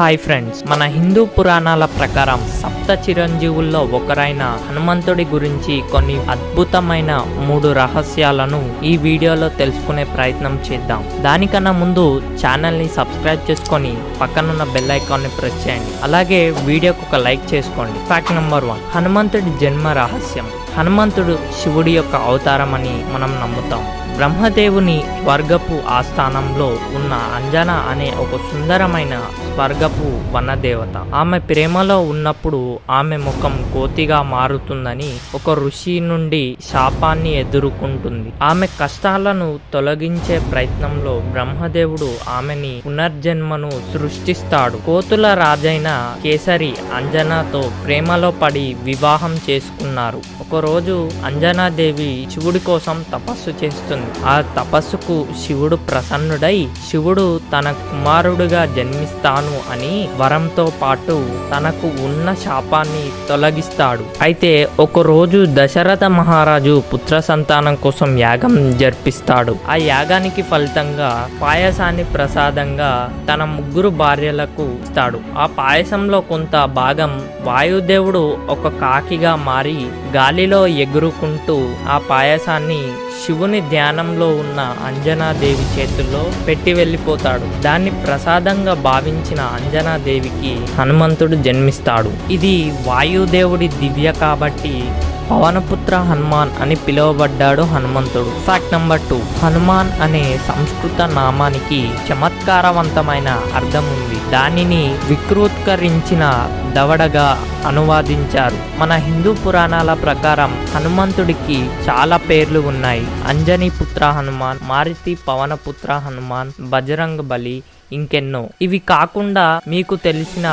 Hi friends, మన హిందూ పురాణాల ప్రకారం సప్త చిరంజీవుల్లో ఒకరైన హనుమంతుడి గురించి కొన్ని అద్భుతమైన 3 రహస్యాలను ఈ వీడియోలో తెలుసుకునే ప్రయత్నం చేద్దాం. దానికన్నా ముందు ఛానల్ని సబ్స్క్రైబ్ చేసుకొని పక్కనున్న బెల్ ఐకాన్ని ప్రెస్ చేయండి. అలాగే వీడియోకి ఒక లైక్ చేసుకోండి. ఫ్యాక్ట్ నెంబర్ 1, హనుమంతుడి జన్మ రహస్యం. హనుమంతుడు శివుడి యొక్క అవతారం అని మనం నమ్ముతాం. బ్రహ్మదేవుని స్వర్గపు ఆస్థానంలో ఉన్న అంజన అనే ఒక సుందరమైన స్వర్గపు వనదేవత. ఆమె ప్రేమలో ఉన్నప్పుడు ఆమె ముఖం కోతిగా మారుతుందని ఒక ఋషి నుండి శాపాన్ని ఎదుర్కొంటుంది. ఆమె కష్టాలను తొలగించే ప్రయత్నంలో బ్రహ్మదేవుడు ఆమెని పునర్జన్మను సృష్టిస్తాడు. కోతుల రాజైన కేసరి అంజనాతో ప్రేమలో పడి వివాహం చేసుకున్నారు. ఒకరోజు అంజనాదేవి శివుడి కోసం తపస్సు చేస్తుంది. ఆ తపస్సుకు శివుడు ప్రసన్నుడై శివుడు తన కుమారుడిగా జన్మిస్తాను అని వరంతో పాటు తనకు ఉన్న శాపాన్ని తొలగిస్తాడు. అయితే ఒకరోజు దశరథ మహారాజు పుత్ర సంతానం కోసం యాగం జరిపిస్తాడు. ఆ యాగానికి ఫలితంగా పాయసాన్ని ప్రసాదంగా తన 3 భార్యలకు ఇస్తాడు. ఆ పాయసంలో కొంత భాగం వాయుదేవుడు ఒక కాకిగా మారి గాలిలో ఎగురుకుంటూ ఆ పాయసాన్ని శివుని ధ్యానంలో ఉన్న అంజనాదేవి చేతుల్లో పెట్టి వెళ్ళిపోతాడు. దాన్ని ప్రసాదంగా భావించిన అంజనాదేవికి హనుమంతుడు జన్మిస్తాడు. ఇది వాయుదేవుడి దివ్య కాబట్టి పవనపుత్ర హనుమాన్ అని పిలువబడ్డాడు హనుమంతుడు. ఫ్యాక్ట్ నెంబర్ 2, హనుమాన్ అనే సంస్కృత నామానికి చమత్కారవంతమైన అర్థం ఉంది. దానిని వికృతీకరించిన దవడగా అనువాదించారు. మన హిందూ పురాణాల ప్రకారం హనుమంతుడికి చాలా పేర్లు ఉన్నాయి. అంజనీ పుత్ర హనుమాన్, మారుతి పవనపుత్ర హనుమాన్, బజరంగ బలి, ఇంకెన్నో. ఇవి కాకుండా మీకు తెలిసిన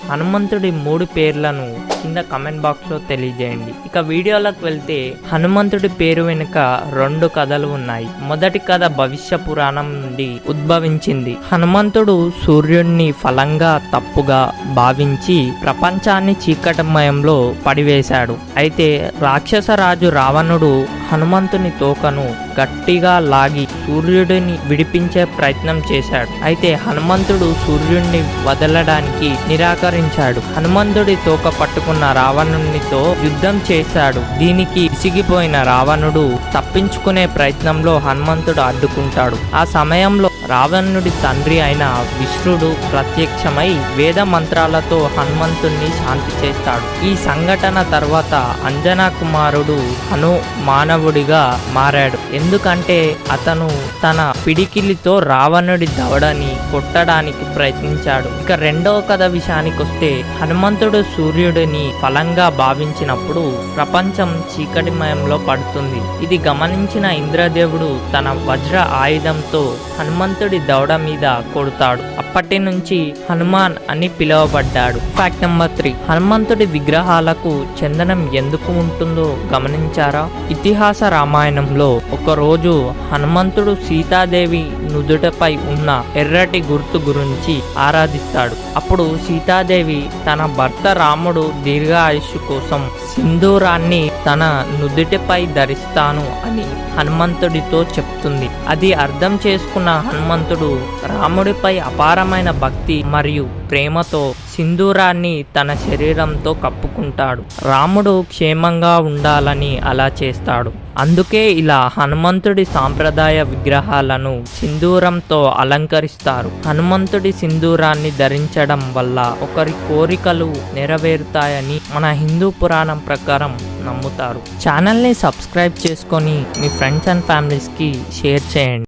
హనుమంతుడి 3 పేర్లను కింద కమెంట్ బాక్స్ లో తెలియజేయండి. ఇక వీడియోలోకి వెళ్తే హనుమంతుడి పేరు వెనుక 2 కథలు ఉన్నాయి. మొదటి కథ భవిష్య పురాణం నుండి ఉద్భవించింది. హనుమంతుడు సూర్యుడిని ఫలంగా తప్పుగా భావించి ప్రపంచాన్ని చీకటిమయంలో పడివేశాడు. అయితే రాక్షసరాజు రావణుడు హనుమంతుని తోకను గట్టిగా లాగి సూర్యుడిని విడిపించే ప్రయత్నం చేశాడు. అయితే హనుమంతుడు సూర్యుడిని వదలడానికి నిరాకరించాడు. హనుమంతుడి తోక పట్టుకున్న రావణునితో యుద్ధం చేశాడు. దీనికి విసిగిపోయిన రావణుడు తప్పించుకునే ప్రయత్నంలో హనుమంతుడు అడ్డుకుంటాడు. ఆ సమయంలో రావణుడి తండ్రి అయిన విష్ణుడు ప్రత్యక్షమై వేద మంత్రాలతో హనుమంతుణ్ణి శాంతి చేస్తాడు. ఈ సంఘటన తర్వాత అంజనా కుమారుడు హను మానవుడిగా మారాడు. ఎందుకంటే అతను తన పిడికిలితో రావణుడి దవడని కొట్టడానికి ప్రయత్నించాడు. ఇక రెండవ కథ విషయానికి వస్తే హనుమంతుడు సూర్యుడిని ఫలంగా భావించినప్పుడు ప్రపంచం చీకటిమయంలో పడుతుంది. ఇది గమనించిన ఇంద్రదేవుడు తన వజ్ర ఆయుధంతో హనుమంతుడి దవడ మీద కొడతాడు. అప్పటి నుంచి హనుమాన్ అని పిలువబడ్డాడు. ఫ్యాక్ట్ నెంబర్ 3, హనుమంతుడి విగ్రహాలకు చందనం ఎందుకు ఉంటుందో గమనించారా? ఇతిహాస రామాయణంలో ఒకరోజు హనుమంతుడు సీతాదేవి నుదుటపై ఉన్న ఎర్రటి గుర్తు గురించి ఆరాధిస్తాడు. అప్పుడు సీతాదేవి తన భర్త రాముడు దీర్ఘాయుష్షు కోసం సింధూరాన్ని తన నుదుటిపై ధరిస్తాను అని హనుమంతుడితో చెప్తుంది. అది అర్థం చేసుకున్న హనుమంతుడు రాముడిపై అపారమైన భక్తి మరియు ప్రేమతో సింధూరాన్ని తన శరీరంతో కప్పుకుంటాడు. రాముడు క్షేమంగా ఉండాలని అలా చేస్తాడు. అందుకే ఇలా హనుమంతుడి సాంప్రదాయ విగ్రహాలను సింధూరంతో అలంకరిస్తారు. హనుమంతుడి సింధూరాన్ని ధరించడం వల్ల ఒకరి కోరికలు నెరవేరుతాయని మన హిందూ పురాణం ప్రకారం నమ్ముతారు. ఛానల్ని సబ్స్క్రైబ్ చేసుకొని మీ ఫ్రెండ్స్ అండ్ ఫ్యామిలీస్కి షేర్ చేయండి.